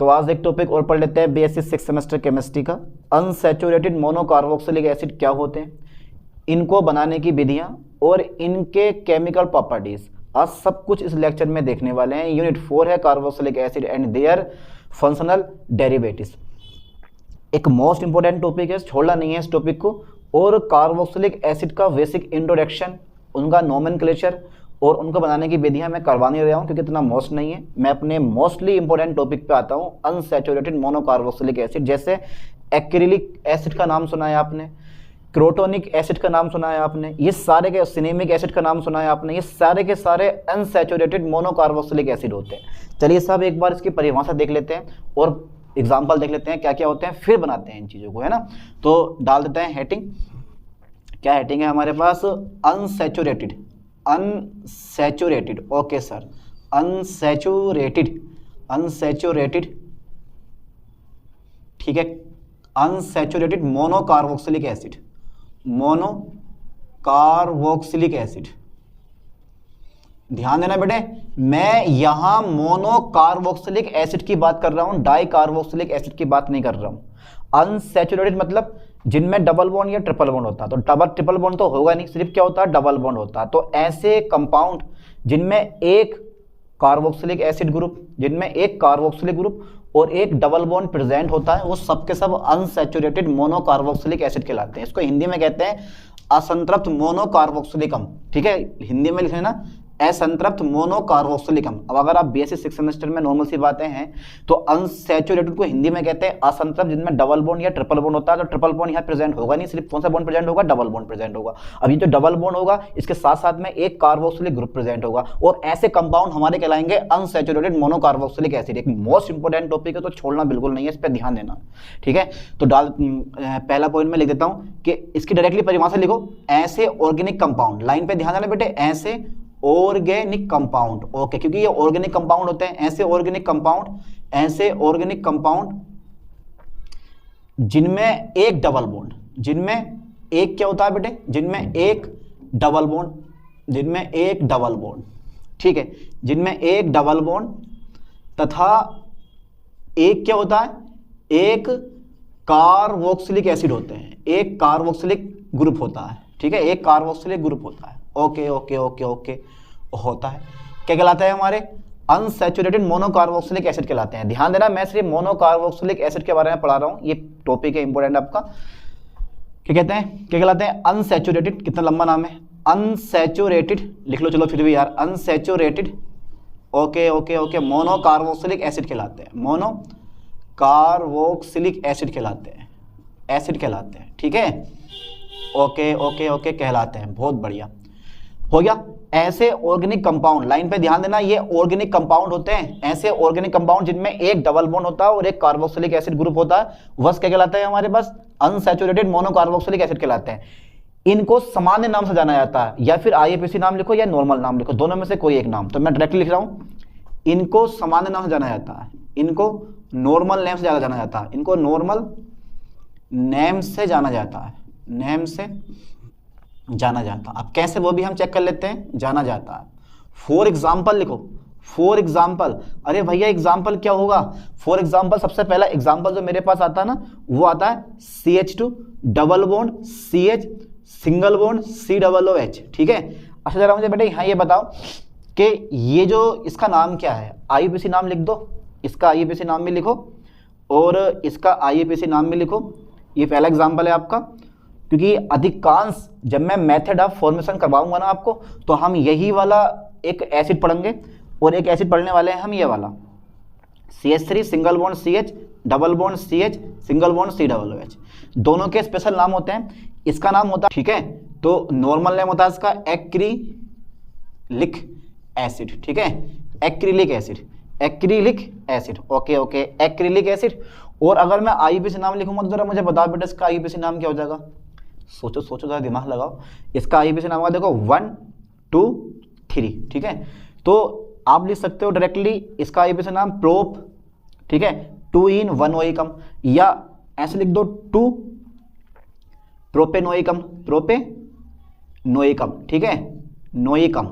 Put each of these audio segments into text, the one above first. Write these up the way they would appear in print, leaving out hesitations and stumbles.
तो आज एक टॉपिक और पढ़ लेते हैं बीएससी 6 सेमेस्टर केमिस्ट्री का। अनसैचुरेटेड मोनोकार्बोक्सिलिक एसिड क्या होते हैं, इनको बनाने की विधियां और इनके केमिकल प्रॉपर्टीज, आज सब कुछ इस लेक्चर में देखने वाले हैं। यूनिट 4 है carboxylic acid and their functional derivatives. एक मोस्ट इंपोर्टेंट टॉपिक है, छोड़ना नहीं है इस टॉपिक को। और कार्बोक्सिलिक एसिड का बेसिक इंट्रोडक्शन, उनका नोमेनक्लेचर और उनको बनाने की विधियां मैं करवा नहीं रहा हूं क्योंकि इतना मोस्ट नहीं है। मैं अपने मोस्टली इंपॉर्टेंट टॉपिक पे आता हूं, अनसैचुरेटेड मोनोकार्बोक्सिलिक एसिड। जैसे एक्रिलिक एसिड का नाम सुना है आपने, क्रोटोनिक एसिड का नाम सुना है आपने, ये सारे के सिनेमिक एसिड का नाम सुना है आपने, ये सारे के सारे अनसैचुरेटेड मोनोकार्बोक्सिलिक एसिड होते हैं। चलिए सब एक बार इसकी परिभाषा देख लेते हैं और एग्जाम्पल देख लेते हैं क्या क्या होते हैं, फिर बनाते हैं इन चीज़ों को, है ना। तो डाल देते हैं हेडिंग। क्या हेडिंग है हमारे पास? Unsaturated. Unsaturated, okay sir, unsaturated, unsaturated, ठीक है। Unsaturated monocarboxylic acid, monocarboxylic acid. ध्यान देना बेटे, मैं यहां मोनोकार्बोक्सिलिक एसिड की बात कर रहा हूं, डाई कार्बोक्सिलिक एसिड की बात नहीं कर रहा हूं। अनसैचुरेटेड मतलब जिनमें डबल बॉन्ड या ट्रिपल बॉन्ड होता है। तो डबल ट्रिपल बॉन्ड तो होगा नहीं, सिर्फ क्या होता है, डबल बॉन्ड होता है। तो ऐसे कंपाउंड जिनमें एक कार्बोक्सिलिक एसिड ग्रुप, जिनमें एक कार्बोक्सिलिक ग्रुप और एक डबल बॉन्ड प्रेजेंट होता है, वो सब के सब अनसैचुरेटेड मोनोकार्बोक्सिलिक एसिड कहलाते हैं। इसको हिंदी में कहते हैं असंतृप्त मोनोकार्बोक्सिलिकम, ठीक है। हिंदी में लिखे ना, असंतृप्त मोनोकार्बोक्सिलिकम। अब अगर आप बीएससी 6 सेमेस्टर में नॉर्मल सी बातें हैं तो अनसैचुरेटेड को हिंदी में कहते हैं असंतृप्त जिनमें डबल बॉन्ड या ट्रिपल बॉन्ड होता है। तो ट्रिपल बॉन्ड यहाँ प्रेजेंट होगा नहीं, सिर्फ कौन सा बॉन्ड प्रेजेंट होगा, डबल बॉन्ड प्रेजेंट होगा। अब ये जो डबल बॉन्ड होगा इसके साथ साथ में एक कार्बोक्सिलिक ग्रुप प्रेजेंट होगा, और ऐसे कंपाउंड हमारे कहलाएंगे अनसैचुरेटेड मोनोकार्बोक्सिलिक एसिड। एक मोस्ट इंपोर्टेंट टॉपिक है, तो छोड़ना बिल्कुल नहीं है, इस पर ध्यान देना, ठीक है। तो पहला पॉइंट में लिख देता हूं कि इसकी डायरेक्टली परिभाषा लिखो, ऐसे ऑर्गेनिक कंपाउंड। लाइन पे ध्यान देना बेटे, ऐसे ऑर्गेनिक कंपाउंड, ओके, क्योंकि ये ऑर्गेनिक कंपाउंड होते हैं। ऐसे ऑर्गेनिक कंपाउंड, ऐसे ऑर्गेनिक कंपाउंड जिनमें एक डबल बॉन्ड, जिनमें एक क्या होता है बेटे, जिनमें एक डबल बॉन्ड, जिनमें एक डबल बॉन्ड, ठीक है, जिनमें एक डबल बॉन्ड तथा एक क्या होता है, एक कार्बोक्सिलिक एसिड होते हैं, एक कार्बोक्सिलिक ग्रुप होता है, ठीक है, एक कार्बोक्सिलिक ग्रुप होता है। ओके ओके ओके ओके होता है। क्या कहलाता है हमारे? अनसैचुरेटेड मोनोकार्बोक्सिलिक एसिड कहलाते हैं। ध्यान देना, मैं सिर्फ मोनोकार्बोक्सिलिक एसिड के बारे में पढ़ा रहा हूं, ये टॉपिक है इंपॉर्टेंट आपका। क्या कहते हैं, क्या कहलाते हैं? अनसैचुरेटेड, कितना लंबा नाम है, अनसैचुरेटेड लिख लो, चलो फिर भी यार, unsaturated, okay okay okay, monocarboxylic acid कहलाते हैं, मोनोकार्बोक्सिलिक एसिड कहलाते हैं, एसिड कहलाते हैं, ठीक है। ओके ओके ओके कहलाते हैं, बहुत बढ़िया हो गया। ऐसे ऑर्गेनिक कंपाउंड, लाइन पे ध्यान देना, ये ऑर्गेनिक कंपाउंड होते हैं, ऐसे ऑर्गेनिक कंपाउंड जिनमें एक डबल बॉन्ड होता है और एक कार्बोक्सिलिक एसिड ग्रुप होता है, वह क्या कहलाता है हमारे पास? अनसैचुरेटेड मोनोकार्बोक्सिलिक एसिड कहलाते हैं। इनको सामान्य नाम से जाना जाता है, या फिर आईएपीसी नाम लिखो या नॉर्मल नाम लिखो, दोनों में से कोई एक नाम। तो मैं डायरेक्टली लिख रहा हूं, इनको सामान्य नाम से जाना जाता है, इनको नॉर्मल नेम से जाना जाता है, इनको नॉर्मल नेम से जाना जाता है, नेम से जाना जाता है। अब कैसे, वो भी हम चेक कर लेते हैं, जाना जाता है। फॉर एग्जाम्पल लिखो, फॉर एग्जाम्पल। अरे भैया एग्जाम्पल क्या होगा? फॉर एग्जाम्पल, सबसे पहला एग्जाम्पल जो मेरे पास आता है ना, वो आता है CH2 double bond CH single bond COOH, ठीक है। अच्छा जरा मुझे बेटे यहाँ ये बताओ कि ये जो इसका नाम क्या है, IUPAC नाम लिख दो, इसका IUPAC नाम भी लिखो और इसका IUPAC नाम भी लिखो। ये पहला एग्जाम्पल है आपका, क्योंकि अधिकांश जब मैं मेथड ऑफ फॉर्मेशन करवाऊंगा ना आपको, तो हम यही वाला एक एसिड पढ़ेंगे और एक एसिड पढ़ने वाले हैं हम ये वाला CH3 single bond CH double bond CH single bond COOH। दोनों के स्पेशल नाम होते हैं। इसका नाम होता है, ठीक है, तो नॉर्मल नेम होता है इसका एक्रिलिक एसिड, ठीक है, acrylic acid, acrylic acid, okay okay, acrylic acid. और अगर मैं IUPAC नाम लिखूंगा तो जरा मुझे बताओ बेटा इसका IUPAC नाम क्या हो जाएगा? सोचो सोचो, जरा दिमाग लगाओ। इसका IUPAC नाम होगा, देखो 1 2 3, ठीक है। तो आप लिख सकते हो डायरेक्टली इसका IUPAC नाम प्रोप, ठीक है, 2 in 1 ओइकम, या ऐसे लिख दो 2 प्रोपेनोइकम, प्रोपेनोइकम, ठीक है, नोइकम,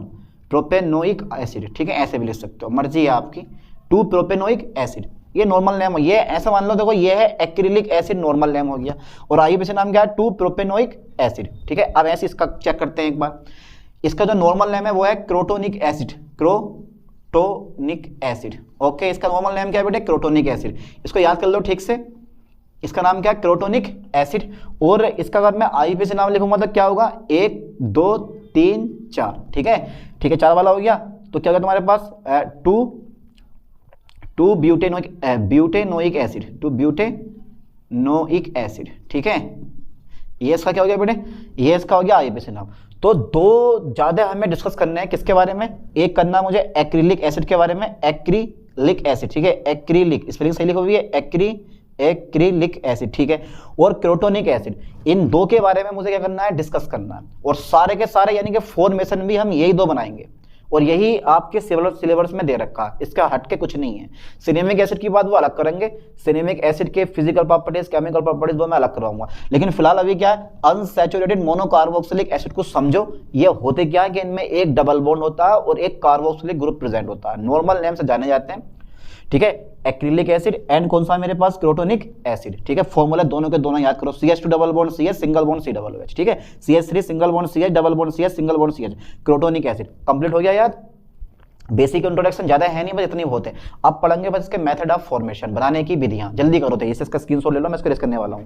प्रोपेनोइक एसिड, ठीक है, ऐसे भी लिख सकते हो, मर्जी है आपकी, 2 प्रोपेनोइक एसिड, ये नॉर्मल नेम है, ये ऐसा मान लो, देखो ये है एक्रिलिक एसिड, नॉर्मल नेम हो गया, और आईयूपीएसी नाम क्या है, 2 प्रोपेनोइक एसिड, ठीक है। अब ऐसे इसका चेक करते हैं एक बार, इसका जो नॉर्मल नेम है वो है crotonic acid, crotonic acid, okay. इसका नॉर्मल नेम क्या है बेटे, क्रोटोनिक एसिड, इसको याद कर लो ठीक से, इसका नाम क्या है, क्रोटोनिक एसिड। और इसका अगर मैं आईयूपीएसी नाम लिखूंगा तो क्या होगा, 1 2 3 4, ठीक है, ठीक है, 4 वाला हो गया। तो क्या होगा तुम्हारे पास, 2 ब्यूटेनोइक एसिड, 2 ब्यूटेनोइक एसिड, ठीक है। ये इसका क्या हो गया बेटे, ये इसका हो गया आईयूपीएसी नाम। तो दो ज्यादा हमें डिस्कस करना है, किसके बारे में, एक करना मुझे एक्रिलिक एसिड के बारे में, एक्रिलिक एसिड, ठीक है, एक्रिलिक, स्पेलिंग सही लिखो, ये एक्रिलिक एसिड, ठीक है, और क्रोटोनिक एसिड, इन दो के बारे में मुझे क्या करना है, डिस्कस करना है। और सारे के सारे यानी कि फॉर्मेशन भी हम यही दो बनाएंगे, और यही आपके सिलेबस में दे रखा है, इसका हटके कुछ नहीं है। सिनेमिक एसिड की बात वो अलग करेंगे, सिनेमिक एसिड के फिजिकल प्रॉपर्टीज, केमिकल प्रॉपर्टीज वो मैं अलग करवाऊंगा। लेकिन फिलहाल अभी क्या है, अनसैचुरेटेड मोनोकार्बोक्सिलिक एसिड को समझो, ये होते क्या है कि इनमें एक डबल बॉन्ड होता है और एक कार्बोक्सिलिक ग्रुप प्रेजेंट होता है, नॉर्मल नेम से जाने जाते हैं, ठीक है। एक्रिलिक एसिड एंड कौन सा है मेरे पास, क्रोटोनिक एसिड, ठीक है। फॉर्मूला दोनों के दोनों याद करो, CH2 double bond CH, single bond COOH, ठीक है, CH3 single bond CH, double bond CH, single bond CH, crotonic acid. Complete हो गया याद, बेसिक इंट्रोडक्शन ज्यादा है नहीं, बस इतनी बहुत है। अब पढ़ेंगे बस इसके मेथड ऑफ फॉर्मेशन, बनाने की विधियां, जल्दी करो, तो इसका स्क्रीनशॉट ले लो, मैं इसको रेस करने वाला हूं।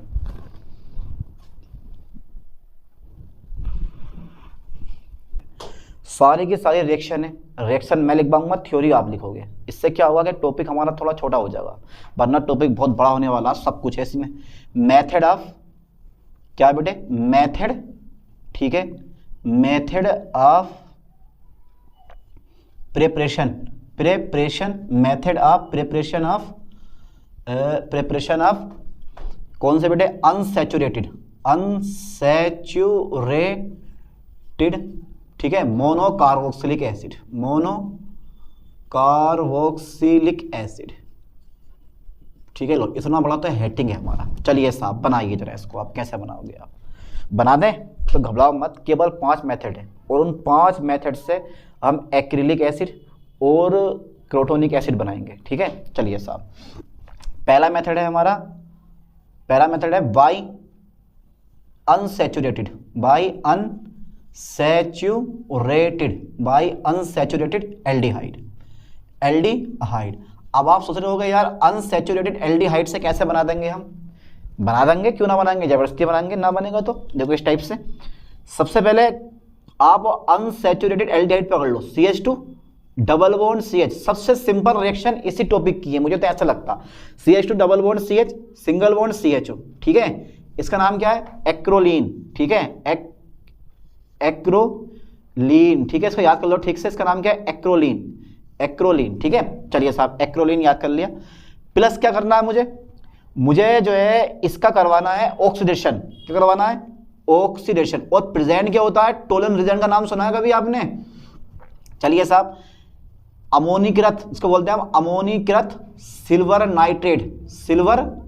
सारी की सारी रिएक्शन है, रिएक्शन मैं लिख पाऊंगा, थ्योरी आप लिखोगे। इससे क्या होगा कि टॉपिक हमारा थोड़ा छोटा हो जाएगा, वरना टॉपिक बहुत बड़ा होने वाला, सब कुछ है इसमें। मेथड ऑफ क्या बेटे, मेथड, ठीक है, method of preparation, method of preparation of कौन से बेटे, अनसैचुरेटेड, ठीक है, मोनोकार्बोक्सिलिक एसिड, मोनोकार्बोक्सिलिक एसिड, ठीक है। लो इतना बड़ा तो हेडिंग है हमारा। चलिए साहब बनाइए जरा इसको, आप कैसे बनाओगे, आप बना दें तो घबराओ मत, केवल 5 मेथड है, और उन 5 मेथड से हम एक्रिलिक एसिड और क्रोटोनिक एसिड बनाएंगे, ठीक है। चलिए साहब, पहला मेथड है हमारा, पहला मेथड है बाय अनसैचुरेटेड, एल्डिहाइड। अब आप सोच रहे होगे यार अनसैचुरेटेड एल्डिहाइड से कैसे बना देंगे हम, बना देंगे, क्यों ना बनाएंगे, जबरदस्ती बनाएंगे, ना बनेगा तो देखो इस टाइप से। सबसे पहले आप अनसैचुरेटेड एल्डिहाइड पकड़ लो, CH2 डबल बॉन्ड CH, सबसे सिंपल रिएक्शन इसी टॉपिक की है, मुझे तो ऐसा लगता। CH2 double bond CH, single bond CHO, ठीक है। इसका नाम क्या है, एक्रोलीन, ठीक है, एक्रोलीन, ठीक है, इसको याद कर लो ठीक से, इसका नाम क्या है, एक्रोलीन, ठीक है। चलिए साहब, एक्रोलीन याद कर लिया। प्लस क्या करना है मुझे जो है इसका करवाना है ऑक्सीडेशन, क्या करवाना है, ऑक्सीडेशन। और प्रेजेंट क्या होता है, टोलन रीजन का नाम सुना है कभी आपने। चलिए साहब, अमोनीकृत, इसको बोलते हैं हम अमोनीकृत सिल्वर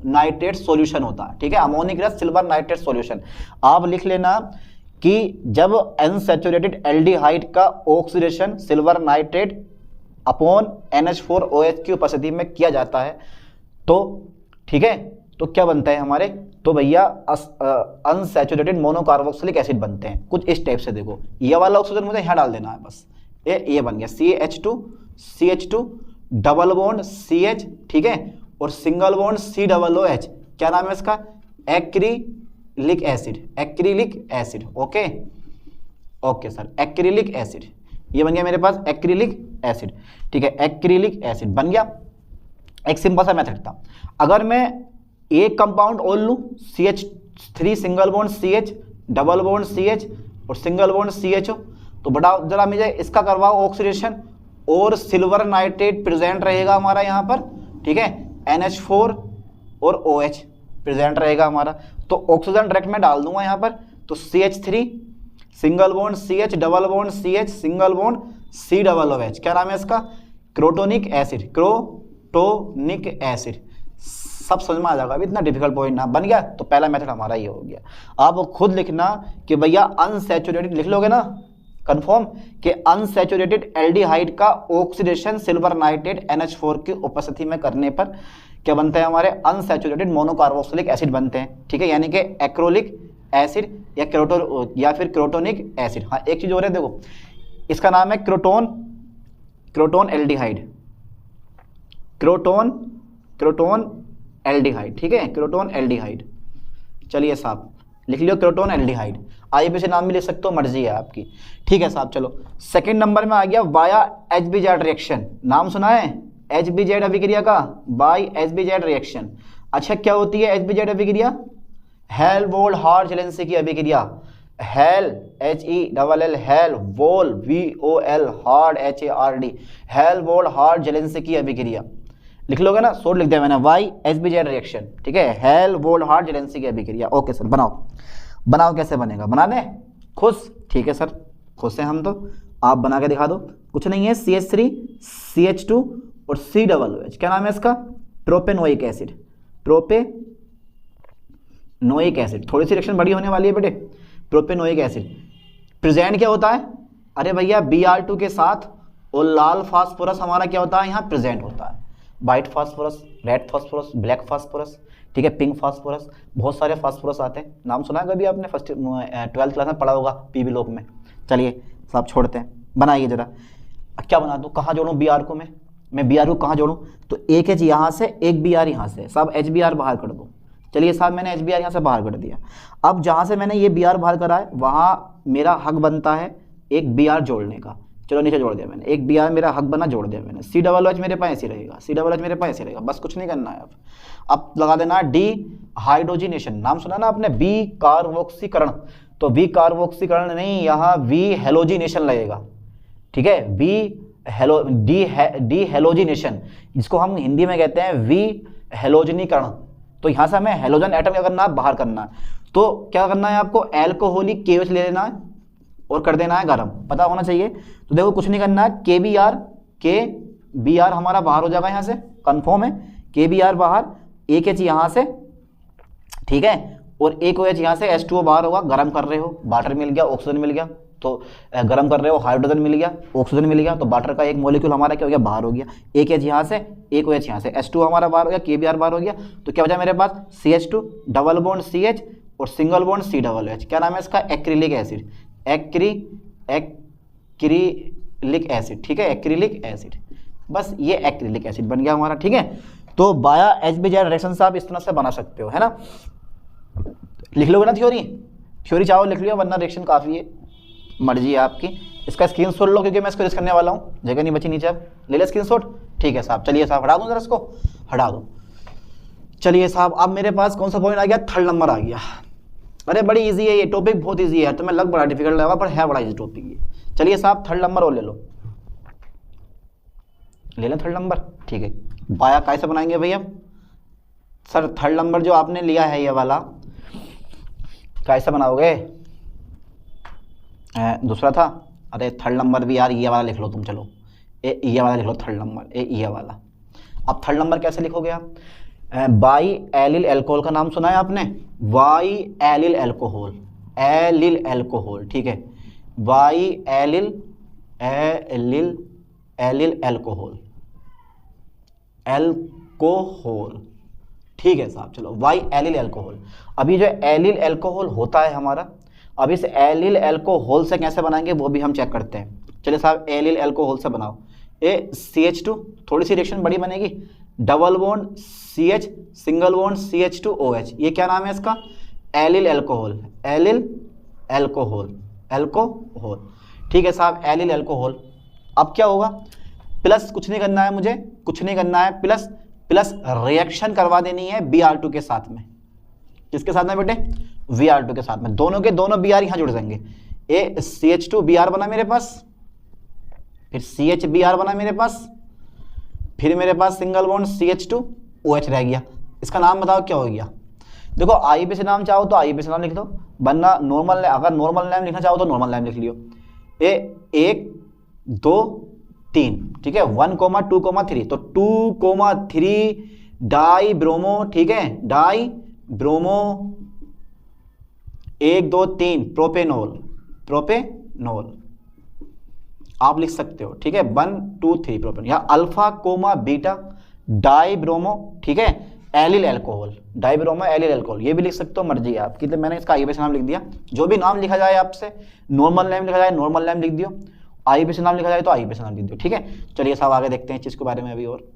नाइट्रेट सॉल्यूशन होता है, ठीक है, अमोनीकृत सिल्वर नाइट्रेट सॉल्यूशन। आप लिख लेना कि जब अनसैचुरेटेड एल्डिहाइड का oxidation silver nitrate upon NH4OH की उपस्थिति में किया जाता है तो, ठीक है, तो क्या बनता है हमारे, तो भैया अनसैचुरेटेड मोनोकार्बोक्सिलिक एसिड बनते हैं, कुछ इस टाइप से। देखो ये वाला ऑक्सीजन मुझे यहाँ डाल देना है बस, ये बन गया CH2 डबल बॉन्ड CH, ठीक है, और सिंगल बॉन्ड COOH, क्या नाम है इसका, acrylic acid, okay sir, acrylic acid, ये बन गया मेरे पास एक्रिलिक एसिड, ठीक है, एक्रिलिक एसिड बन गया। एक सिंपल सा मेथड था, अगर मैं एक कंपाउंड और लूं, CH3 single bond CH, double bond CH और सिंगल बॉन्ड CHO, तो बड़ा जरा मुझे इसका करवाओ ऑक्सीडेशन, और सिल्वर नाइट्रेट प्रेजेंट रहेगा हमारा यहाँ पर, ठीक है, NH4 और OH प्रेजेंट रहेगा हमारा, तो ऑक्सीजन डायरेक्ट में डाल दूंगा यहाँ पर, तो CH3 single bond CH, double bond CH, single bond COOH, क्या नाम है इसका, क्रोटोनिक एसिड। सब समझ में आ जाएगा, अभी इतना डिफिकल्ट पॉइंट ना, बन गया। तो पहला मेथड हमारा ये हो गया। आप खुद लिखना कि भैया अनसैचुरेटेड लिख लोगे ना, कंफर्म कि अनसैचुरेटेड एल्डिहाइड का ऑक्सीडेशन सिल्वर नाइट्रेट NH4 की उपस्थिति में करने पर क्या बनते हैं हमारे अनसैचुरेटेड मोनोकार्बोक्सिलिक एसिड बनते हैं, ठीक है, यानी कि एक्रोलिक एसिड या क्रोटो या फिर क्रोटोनिक एसिड। हाँ एक चीज हो रही है देखो, इसका नाम है क्रोटोन एल्डिहाइड, क्रोटोन एल्डिहाइड, ठीक है, क्रोटोन एल्डिहाइड। चलिए साहब लिख लियो क्रोटोन एल्डिहाइड, IUPAC नाम भी लिख सकते हो, मर्जी है आपकी, ठीक है साहब। चलो सेकंड नंबर में आ गया वाया HBZ रिएक्शन, नाम सुना है HBZ अभिक्रिया का, बाय HBZ रिएक्शन। अच्छा क्या होती है HBZ अभिक्रिया? हेल्महोल्ट्ज हार्ड जेलेंस्की की अभिक्रिया, हेल HELL हेल वोल VOL hard HARD, Helmholtz hard Zelensky की अभिक्रिया। लिख लोगे ना, शॉर्ट लिख दिया मैंने, वाई HBZ रिएक्शन, ठीक है, हेल्महोल्ट्ज हार्ड जेलेंस्की की अभिक्रिया। ओके सर बनाओ कैसे बनेगा, बना दे खुश, ठीक है सर खुश हैं हम तो, आप बना के दिखा दो। कुछ नहीं है, CH3 CH2 और COOH, क्या नाम है इसका? Propanoic acid, propanoic acid. थोड़ी सी रिएक्शन बड़ी होने वाली है बेटे, प्रोपेनोइक एसिड प्रेजेंट क्या होता है? अरे भैया Br2 के साथ और लाल फास्फोरस हमारा क्या होता है यहाँ प्रेजेंट होता है, white phosphorus, red phosphorus, black phosphorus, ठीक है, पिंक फास्फोरस, बहुत सारे फास्फोरस आते हैं, नाम सुना है कभी आपने, 12th क्लास में पढ़ा होगा PB लोक में। चलिए सब छोड़ते हैं, बनाइए जरा। क्या बना दूँ, कहाँ जोड़ूँ Br को मैं Br को कहाँ जोड़ूँ? तो एक H यहाँ से, एक Br यहाँ से, सब HBr बाहर कर दो। चलिए साहब मैंने HBr यहाँ से बाहर कर दिया। अब जहाँ से मैंने ये Br बाहर करा है वहाँ मेरा हक बनता है एक Br जोड़ने का। चलो नीचे जोड़ दिया मैंने, एक Br मेरा हक बना, जोड़ दिया मैंने। COOH मेरे पास ऐसे रहेगा, COOH मेरे पास ऐसे रहेगा, बस कुछ नहीं करना है। अब लगा देना डी हाइड्रोजिनेशन, नाम सुना ना आपने, बी कार्बोक्सीकरण, तो बी कार्बोक्सीकरण नहीं, यहाँ वी हेलोजिनेशन लगेगा, ठीक है, डी हेलोजिनेशन, जिसको हम हिंदी में कहते हैं वी हेलोजनीकरण। तो यहाँ से हमें हेलोजन एटम क्या करना है, बाहर करना है। तो क्या करना है आपको, एल्कोहलिक KOH ले लेना है और कर देना है गर्म, पता होना चाहिए। तो देखो कुछ नहीं करना है, KBr हमारा बाहर हो जाएगा यहाँ से, कंफर्म है, KBr बाहर, एक H यहाँ से, ठीक है, और एक OH यहाँ से, H2O बाहर होगा। गर्म कर रहे हो, वाटर मिल गया, ऑक्सीजन मिल गया, तो गर्म कर रहे हो, हाइड्रोजन मिल गया, ऑक्सीजन मिल गया, तो वाटर का एक मॉलिक्यूल हमारा क्या हो गया, बाहर हो गया। एक H यहाँ से, एक OH यहाँ से, H2O हमारा बाहर हो गया, KBr बाहर हो गया, तो क्या बचा मेरे पास, CH2 डबल बॉन्ड CH और सिंगल बॉन्ड COOH। क्या नाम है इसका, एक्रिलिक एसिड, एक्रिलिक एसिड, ठीक है, एक्रिलिक एसिड, बस ये एक्रिलिक एसिड बन गया हमारा, ठीक है। तो वाया HBZ रिएक्शन से आप इस तरह से बना सकते हो, है ना। लिख लोगे ना थ्योरी चाहो लिख लियो, वरना रिएक्शन काफ़ी है, मर्जी है आपकी। इसका स्क्रीनशॉट लो क्योंकि मैं इसको यूज करने वाला हूँ, जगह नहीं बची नीचे, अब ले ले स्क्रीनशॉट, ठीक है साहब। चलिए साहब हटा दूँ जरा इसको, हटा दो। चलिए साहब अब मेरे पास कौन सा पॉइंट आ गया, थर्ड नंबर आ गया। अरे बड़ी इजी है ये टॉपिक, बहुत इजी है, तो मैं लग बड़ा डिफिकल्ट लगा पर है बड़ा इजी टॉपिक ये। चलिए साहब थर्ड नंबर और ले लो, ले लें थर्ड नंबर, ठीक है। वाया कैसे बनाएंगे भैया सर, थर्ड नंबर जो आपने लिया है ये वाला कैसे बनाओगे, दूसरा था, अरे थर्ड नंबर भी यार ये वाला लिख लो तुम, चलो ये वाला लिख लो थर्ड नंबर, ये वाला। अब थर्ड नंबर कैसे लिखोगे आप, बाई एलिल एल्कोहल का नाम सुना है आपने, वाई एलिल एल्कोहल, ठीक है, वाई एलिल एल्कोहल, ठीक है साहब। चलो वाई एलिल एल्कोहल। अभी जो एलिल एल्कोहल होता है हमारा, अब इस एलिल एल्कोहल से कैसे बनाएंगे वो भी हम चेक करते हैं। चलिए साहब एलिल एल्कोहल से बनाओ, CH2, थोड़ी सी रिएक्शन बड़ी बनेगी, double bond CH, single bond CH2OH, ये क्या नाम है इसका, एलिल एल्कोहल, एल्कोहल, ठीक है साहब, एलिल एल्कोहल। अब क्या होगा, प्लस कुछ नहीं करना है मुझे, कुछ नहीं करना है, प्लस रिएक्शन करवा देनी है Br2 के साथ में। किसके साथ में बेटे, Br2 के साथ में, दोनों के दोनों Br यहाँ जुड़ जाएंगे। CH2Br बना मेरे पास, फिर CHBr बना मेरे पास, फिर मेरे पास सिंगल बॉन्ड CH2OH रह गया। इसका नाम बताओ क्या हो गया। देखो IUPAC नाम चाहो तो IUPAC नाम लिख दो, वरना नॉर्मल, अगर नॉर्मल नेम लिखना चाहो तो नॉर्मल नेम लिख लियो। 1 2 3, ठीक है, 1 2 3, तो 2 3 डाई ब्रोमो, ठीक है, डाई ब्रोमो 1 2 3 प्रोपेनॉल, आप लिख सकते हो, ठीक है, 1 2 3 प्रोपेन, या अल्फा कोमा बीटा डाइब्रोमो, ठीक है, allyl alcohol, dibromo allyl alcohol, ये भी लिख सकते हो, मर्जी है आपकी। तो मैंने इसका आईयूपीएसी नाम लिख दिया। जो भी नाम लिखा जाए आपसे, नॉर्मल नेम लिखा जाए नॉर्मल नेम लिख दियो, आईयूपीएसी नाम लिखा जाए तो आईयूपीएसी नाम लिख दियो, ठीक है। चलिए साहब आगे देखते हैं इस चीज़ के बारे में अभी। और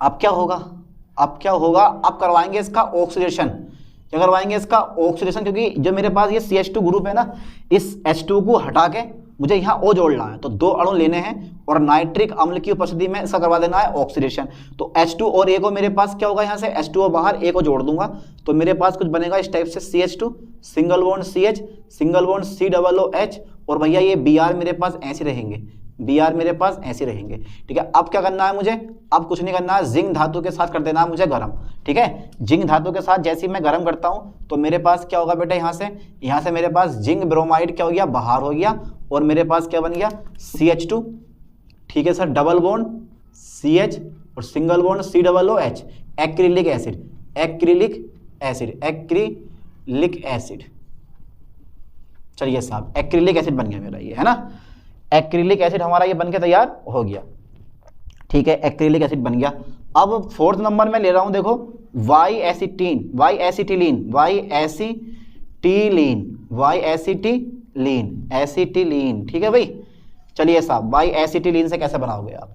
अब क्या होगा, अब क्या होगा, अब करवाएंगे इसका ऑक्सीडेशन। क्या करवाएंगे इसका ऑक्सीडेशन, क्योंकि जो मेरे पास ये CH2 ग्रुप है ना, इस H2 को हटा के मुझे यहाँ O जोड़ना है, तो 2 अणु लेने हैं और नाइट्रिक अम्ल की उपस्थिति में इसका करवा देना है ऑक्सीडेशन। तो H2 और A को मेरे पास क्या होगा, यहाँ से H2O बाहर, A को जोड़ दूंगा तो मेरे पास कुछ बनेगा इस टाइप से, CH2 single bond CH single bond COOH, और भैया ये Br मेरे पास ऐसे रहेंगे, Br मेरे पास ऐसे रहेंगे, ठीक है। अब क्या करना है मुझे, अब कुछ नहीं करना है, जिंक धातु के साथ कर देना है मुझे गर्म, ठीक है। जिंक धातु के साथ जैसे ही मैं गर्म करता हूं तो मेरे पास क्या होगा बेटा, यहाँ से मेरे पास जिंक ब्रोमाइड क्या हो गया, बाहर हो गया, और मेरे पास क्या बन गया, CH2, ठीक है सर, डबल बॉन्ड CH और single bond COOH, acrylic acid, acrylic acid, acrylic acid. चलिए साहब एक्रिलिक एसिड बन गया मेरा ये, है ना, एक्रिलिक एसिड हमारा ये बनके तैयार हो गया, ठीक है, एक्रिलिक एसिड बन गया। अब 4th नंबर में ले रहा हूं, देखो why acetylene, why acetylene, why acetylene, why acetylene, acetylene, ठीक है भाई। चलिए साहब वाई एसिटिलीन से कैसे बनाओगे आप,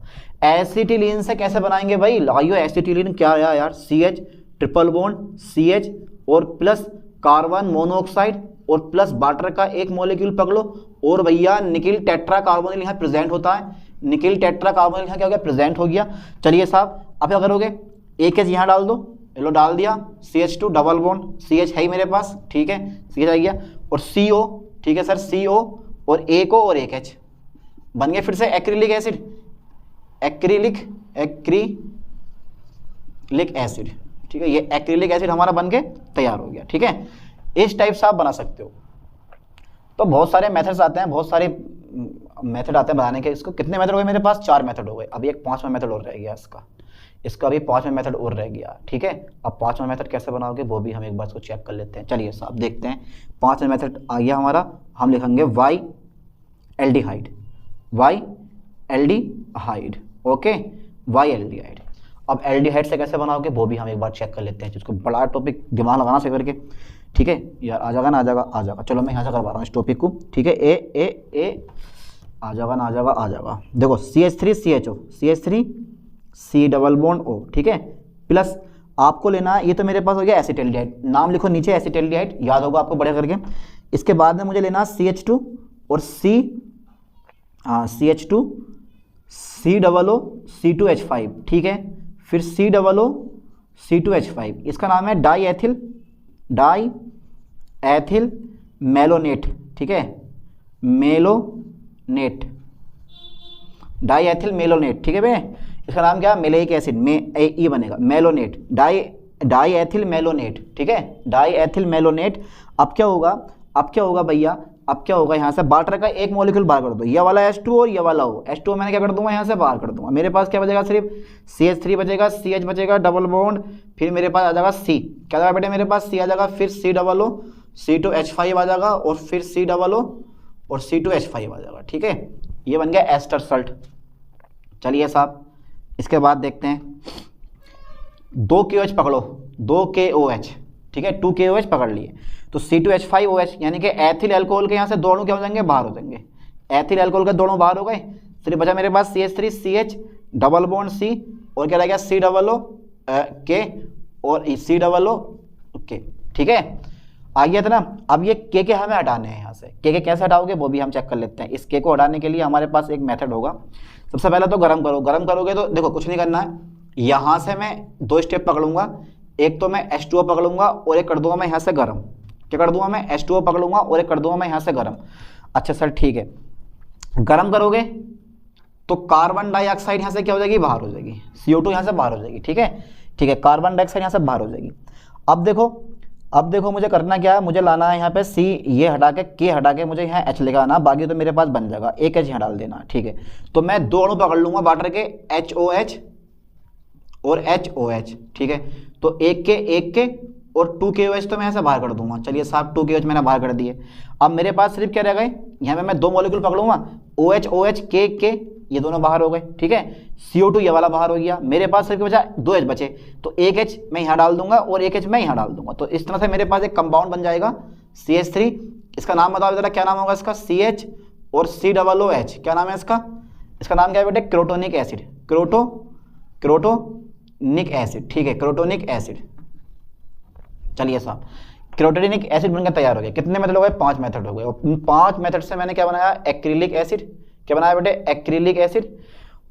एसिटिलीन से कैसे बनाएंगे भाई, लाइयो एसिटिलीन क्या आया यार, CH ट्रिपल बॉन्ड CH और प्लस कार्बन मोनोऑक्साइड और प्लस वाटर का एक मॉलिक्यूल पकड़ो, और भैया निकिल टेट्रा कार्बोनिल यहाँ प्रेजेंट होता है, निकिल टेट्रा कार्बोनिल यहाँ क्या हो गया, प्रेजेंट हो गया। चलिए साहब अब क्या करोगे, एक एच यहाँ डाल दो, लो डाल दिया, CH2 डबल बॉन्ड CH है ही मेरे पास, ठीक है, CH आ गया, और CO, ठीक है सर, CO और एक O और एक H बन गए फिर से एक्रिलिक एसिड, एक्रिलिक एसिड, ठीक है, ये एक्रिलिक एसिड हमारा बन के तैयार हो गया, ठीक है। इस टाइप से आप बना सकते हो। तो बहुत सारे मेथड्स आते हैं, बहुत सारे मेथड आते हैं बनाने के। इसको कितने मेथड हो गए मेरे पास, 4 मेथड हो गए, अभी एक 5वां मेथड और रह गया इसका अभी 5वां मेथड और रह गया, ठीक है। अब 5वां मेथड कैसे बनाओगे वो भी हम एक बार इसको चेक कर लेते हैं। चलिए साहब देखते हैं, 5वां मेथड आ गया हमारा, हम लिखेंगे Y aldehyde, Y aldehyde, okay, Y aldehyde. अब एल्डिहाइड से कैसे बनाओगे वो भी हम एक बार चेक कर लेते हैं, जिसको बड़ा टॉपिक दिमाग लगाना से करके, ठीक है यार, आ जाएगा ना, आ जाएगा, चलो मैं यहाँ से करवा रहा हूँ इस टॉपिक को, ठीक है। ए आ जाएगा ना, आ जाएगा, देखो CH3 CHO, CH3 C double bond O, ठीक है, प्लस आपको लेना, ये तो मेरे पास हो गया एसिटाल्डिहाइड, नाम लिखो नीचे एसिटाल्डिहाइड, याद होगा आपको बढ़िया करके। इसके बाद में मुझे लेना CH2 और CH2 COO C2H5, ठीक है, फिर COO C2H5, इसका नाम है डाई एथिल मेलोनेट, ठीक है, मेलोनेट, डाई एथिल मेलोनेट, ठीक है भैया, इसका नाम क्या है, मेलेइक एसिड में ई बनेगा, मेलोनेट, डाई एथिल मेलोनेट, ठीक है, डाई एथिल मेलोनेट। अब क्या होगा भैया, अब क्या होगा, यहाँ से वाटर का एक मॉलिक्यूल बाहर कर दो, ये वाला H2 और ये वाला O, H2 मैंने क्या कर दूंगा, यहाँ से बाहर कर दूंगा, मेरे पास क्या बचेगा, सिर्फ CH3 बचेगा, CH बचेगा डबल बॉन्ड, फिर मेरे पास आ जाएगा C, क्या जाएगा बेटे मेरे पास, C आ जाएगा, फिर COO C2H5 आ जाएगा, और फिर COO और C2H5 आ जाएगा, ठीक है, ये बन गया एस्टर सल्ट। चलिए साहब इसके बाद देखते हैं, 2 KOH पकड़ो, 2 KOH, ठीक है, 2 KOH पकड़ लिए, तो C2H5OH यानी कि एथिल अल्कोहल के यहाँ से दोनों क्या हो जाएंगे, बाहर हो जाएंगे, एथिल अल्कोहल के दोनों बाहर हो गए, फिर बचा मेरे पास CH3 CH double bond C और क्या रह गया COO K और COO K, ठीक है, आ गया था ना। अब ये के हमें हटाने हैं यहाँ से, के कैसे हटाओगे वो भी हम चेक कर लेते हैं। इस के को हटाने के लिए हमारे पास एक मेथड होगा, सबसे पहले तो गर्म करो, गर्म करोगे तो देखो कुछ नहीं करना है, यहाँ से मैं 2 स्टेप पकड़ूंगा, एक तो मैं H2O पकड़ूंगा और एक कर दूंगा मैं यहाँ से गर्म, क्या कर दूंगा मैं H2O पकड़ूंगा और एक कर दूंगा मैं यहाँ से गर्म। अच्छा सर ठीक है, गर्म करोगे तो कार्बन डाइऑक्साइड यहाँ से क्या हो जाएगी, बाहर हो जाएगी, CO2 यहाँ से बाहर हो जाएगी, ठीक है, ठीक है, कार्बन डाइऑक्साइड यहाँ से बाहर हो जाएगी। अब देखो मुझे करना क्या है, मुझे लाना है यहाँ पे C, ये हटा के K हटा के मुझे यहाँ H लगाना, बाकी तो मेरे पास बन जाएगा, एक H यहाँ डाल देना, ठीक है। तो मैं 2 अणु पकड़ लूंगा वाटर के, HOH और HOH, ठीक है, तो एक के और 2 KOH तो मैं ऐसे बाहर कर दूंगा। चलिए साहब 2 KOH मैंने बाहर कर दिए। अब मेरे पास सिर्फ क्या रह गए, यहाँ पे मैं 2 मॉलिक्यूल पकड़ूंगा, OH OH K ये दोनों बाहर हो गए, ठीक है। CO2 ये वाला बाहर हो गया, मेरे पास सिर्फ बचा 2H बचे, तो एक H मैं यहाँ डाल दूंगा और एक H मैं यहाँ डाल दूंगा। तो इस तरह से मेरे पास एक कंपाउंड बन जाएगा CH3। इसका नाम बताओ जरा, क्या नाम होगा इसका? CH और COOH, क्या नाम है इसका? इसका नाम क्या है बेटे? Crotonic acid. क्रोटोनिक एसिड, ठीक है, क्रोटोनिक एसिड। चलिए साहब, क्रोटोनिक एसिड बनकर तैयार हो गया। कितने मेथड हो गए? 5 मेथड हो गए। और 5 मेथड से मैंने क्या बनाया? Acrylic acid. क्या बनाया बेटे? Acrylic acid.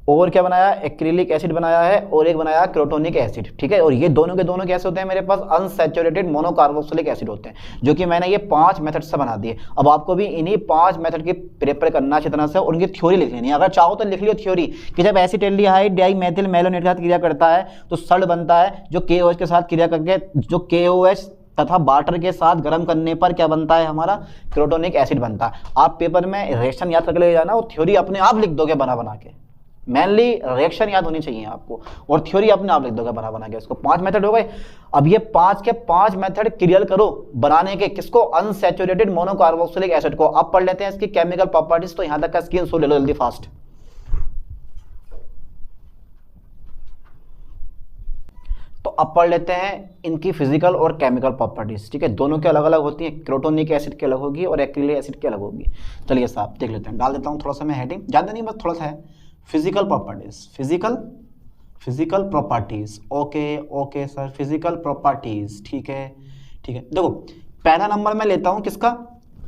और क्या बनाया? एक्रिलिक एसिड बनाया है, और एक बनाया क्रोटोनिक एसिड, ठीक है। और ये दोनों के दोनों कैसे होते हैं? मेरे पास अनसैचुरेटेड मोनोकार्बोक्सिलिक एसिड होते हैं, जो कि मैंने ये 5 मेथड से बना दिए। अब आपको भी इन्हीं 5 मेथड की प्रिपेयर करना अच्छी तरह से, और उनकी थ्योरी लिख लेनी है। अगर चाहो तो लिख लियो थ्योरी कि जब एसिटाल्डिहाइड डाइमेथिल मैलोनेट के साथ क्रिया करता है तो सल्ट बनता है, जो KOH के साथ क्रिया करके, जो KOH तथा वाटर के साथ गर्म करने पर क्या बनता है? हमारा क्रोटोनिक एसिड बनता है। आप पेपर में रिएक्शन याद करके ले जाना, और थ्योरी अपने आप लिख दोगे बना बना के। मेनली रिएक्शन याद होनी चाहिए आपको, और थ्योरी अपने आप लिख दोगे बना बना के। इसको 5 मेथड हो गए। अब ये 5 के 5 मेथड क्लियर करो बनाने के, किसको? अनसैचुरेटेड मोनोकार्बोक्सिलिक एसिड को। अब पढ़ लेते हैं इसकी केमिकल प्रॉपर्टीज। तो यहां तक का स्क्रीनशॉट ले लो जल्दी फास्ट। तो अब पढ़ लेते हैं इनकी फिजिकल और केमिकल प्रॉपर्टीज, ठीक है। दोनों के अलग अलग होती हैं, क्रोटोनिक एसिड की अलग होगी और एक्रिलिक एसिड की अलग होगी। चलिए साहब देख लेते हैं, डाल देता हूं थोड़ा सा मैं हेडिंग, ज़्यादा नहीं बस थोड़ा सा है। Physical properties, physical properties, okay sir, physical properties, ठीक है। देखो पहला नंबर मैं लेता हूं किसका?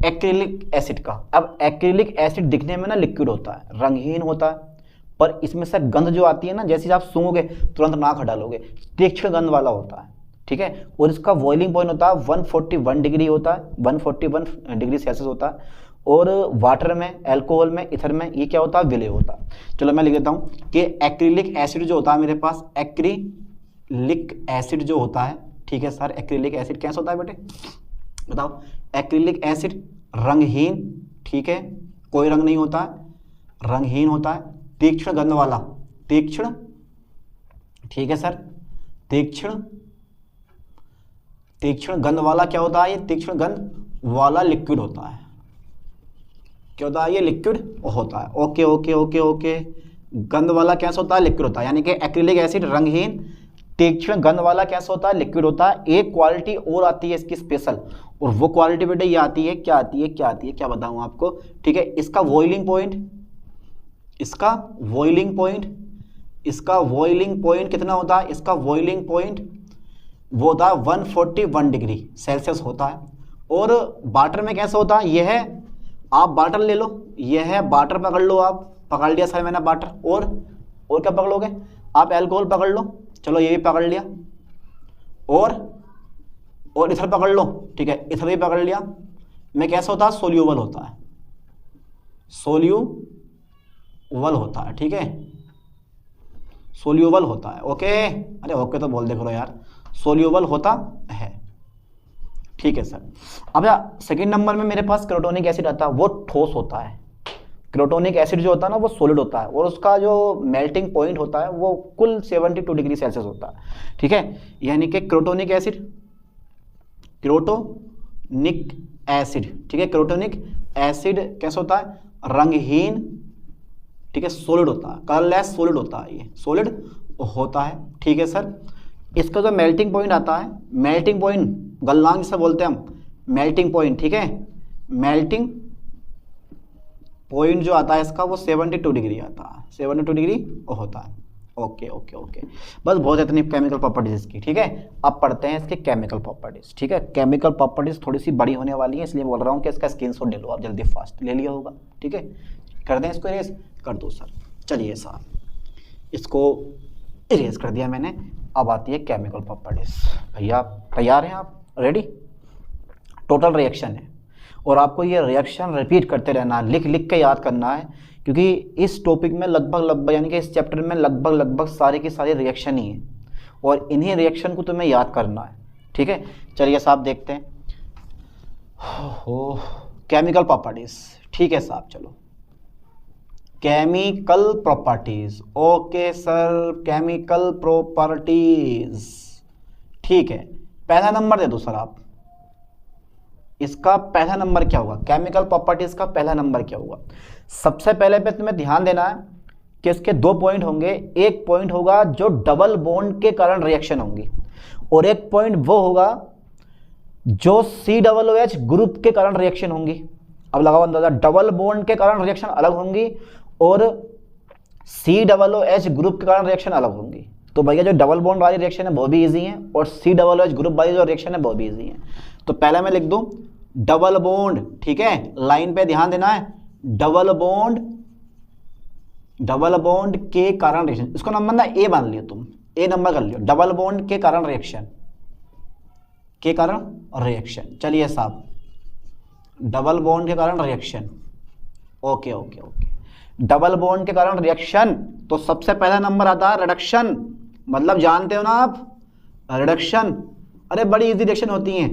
एक्रिलिक एसिड का। अब एक्रिलिक एसिड दिखने में ना लिक्विड होता है, रंगहीन होता है, पर इसमें से गंध जो आती है ना, जैसे आप सूंघोगे तुरंत नाक हटालोगे, तीक्ष्ण गंध वाला होता है, ठीक है। और इसका बॉइलिंग पॉइंट होता है 141 डिग्री होता है, 141 डिग्री सेल्सियस होता है। और वाटर में, अल्कोहल में, इथर में ये क्या होता है? विलय होता है। चलो मैं लिख देता हूँ कि एक्रिलिक एसिड जो होता है मेरे पास, एक्रिलिक एसिड जो होता है, ठीक है सर। एक्रिलिक एसिड कैसा होता है बेटे? बताओ। एक्रिलिक एसिड रंगहीन, ठीक है, कोई रंग नहीं होता है, रंगहीन होता है, तीक्ष्ण गंध वाला, तीक्ष्ण, ठीक है सर, तीक्ष्ण गंध वाला क्या होता है? ये तीक्ष्ण गंध वाला लिक्विड होता है। क्या होता है? ये लिक्विड होता है। ओके। गंध वाला कैसा होता है? लिक्विड होता है। यानी कि एक्रिलिक एसिड रंगहीन, तीक्ष्ण गंध वाला कैसा होता है? लिक्विड होता है। एक क्वालिटी और आती है इसकी स्पेशल, और वो क्वालिटी बेटे ये आती है, क्या आती है, क्या बताऊं आपको, ठीक है। इसका बॉइलिंग पॉइंट कितना होता है? इसका बॉइलिंग पॉइंट वो होता है 141 डिग्री सेल्सियस होता है। और वाटर में कैसा होता है? यह है, आप वाटर ले लो, यह है वाटर, पकड़ लो, आप पकड़ लिया सर मैंने वाटर। और क्या पकड़ोगे आप? अल्कोहल पकड़ लो, चलो ये भी पकड़ लिया। और इथर पकड़ लो, ठीक है, इथर भी पकड़ लिया। में कैसा होता है? सोल्यूबल होता है, सोल्यूबल होता है, ठीक है, सोल्यूबल होता है। ओके, अरे ओके तो बोल दे करो यार, सोल्यूबल होता है, ठीक है सर। अब यार सेकंड नंबर में मेरे पास क्रोटोनिक एसिड आता है, वो ठोस होता है। क्रोटोनिक एसिड जो होता है ना वो सॉलिड होता है, और उसका जो मेल्टिंग पॉइंट होता है वो कुल 72 डिग्री सेल्सियस होता है, ठीक है। यानी कि क्रोटोनिक एसिड, ठीक है, क्रोटोनिक एसिड कैसा होता है? रंगहीन, ठीक है, सॉलिड होता है, कलरलेस सॉलिड होता है, ये सॉलिड होता है, ठीक है सर। इसका जो मेल्टिंग पॉइंट आता है, मेल्टिंग पॉइंट गलनांक से बोलते हैं हम, मेल्टिंग पॉइंट, ठीक है, मेल्टिंग पॉइंट जो आता है इसका वो 72 डिग्री आता है, 72 डिग्री होता है। ओके, बस बहुत इतनी केमिकल प्रॉपर्टीज इसकी, ठीक है। अब पढ़ते हैं इसके केमिकल प्रॉपर्टीज, ठीक है। केमिकल प्रॉपर्टीज थोड़ी सी बड़ी होने वाली है, इसलिए बोल रहा हूँ कि इसका स्क्रीनशॉट ले लो आप जल्दी, फास्ट ले लिया होगा, ठीक है। कर दें इसको इरेज, कर दो सर। चलिए सर, इसको इरेज कर दिया मैंने। अब आती है केमिकल प्रॉपर्टीज। भैया तैयार हैं आप? रेडी? टोटल रिएक्शन है, और आपको ये रिएक्शन रिपीट करते रहना है, लिख के याद करना है, क्योंकि इस टॉपिक में लगभग यानी कि इस चैप्टर में लगभग सारी की सारी रिएक्शन ही है, और इन्हीं रिएक्शन को तुम्हें याद करना है, ठीक है। चलिए साहब देखते हैं केमिकल प्रॉपर्टीज, ठीक है साहब। चलो chemical properties, okay sir, chemical properties, ठीक है। पहला नंबर दे दो सर आप, इसका पहला नंबर क्या होगा, केमिकल प्रॉपर्टीज का पहला नंबर क्या होगा। सबसे पहले पे तुम्हें ध्यान देना है कि इसके 2 पॉइंट होंगे। एक पॉइंट होगा जो डबल बॉन्ड के कारण रिएक्शन होंगी, और एक पॉइंट वो होगा जो COOH ग्रुप के कारण रिएक्शन होंगी। अब लगाओ अंदाजा, डबल बॉन्ड के कारण रिएक्शन अलग होंगी और COOH ग्रुप के कारण रिएक्शन अलग होंगी। तो भैया जो डबल बॉन्ड वाली रिएक्शन है वो भी इजी है, और COOH ग्रुप वाली जो रिएक्शन है वो भी इजी है। तो पहले मैं लिख दूं डबल बॉन्ड, ठीक है, लाइन पे ध्यान देना है, डबल बॉन्ड के कारण रिएक्शन, इसको नंबर ना ए मान लियो तुम, ए नंबर कर लियो, डबल बॉन्ड के कारण रिएक्शन, के कारण रिएक्शन। चलिए साहब, डबल बॉन्ड के कारण reaction, okay okay okay, double bond के कारण रिएक्शन। तो सबसे पहला नंबर आता है रिडक्शन, मतलब जानते हो ना आप रिडक्शन, अरे बड़ी इजी रिएक्शन होती है।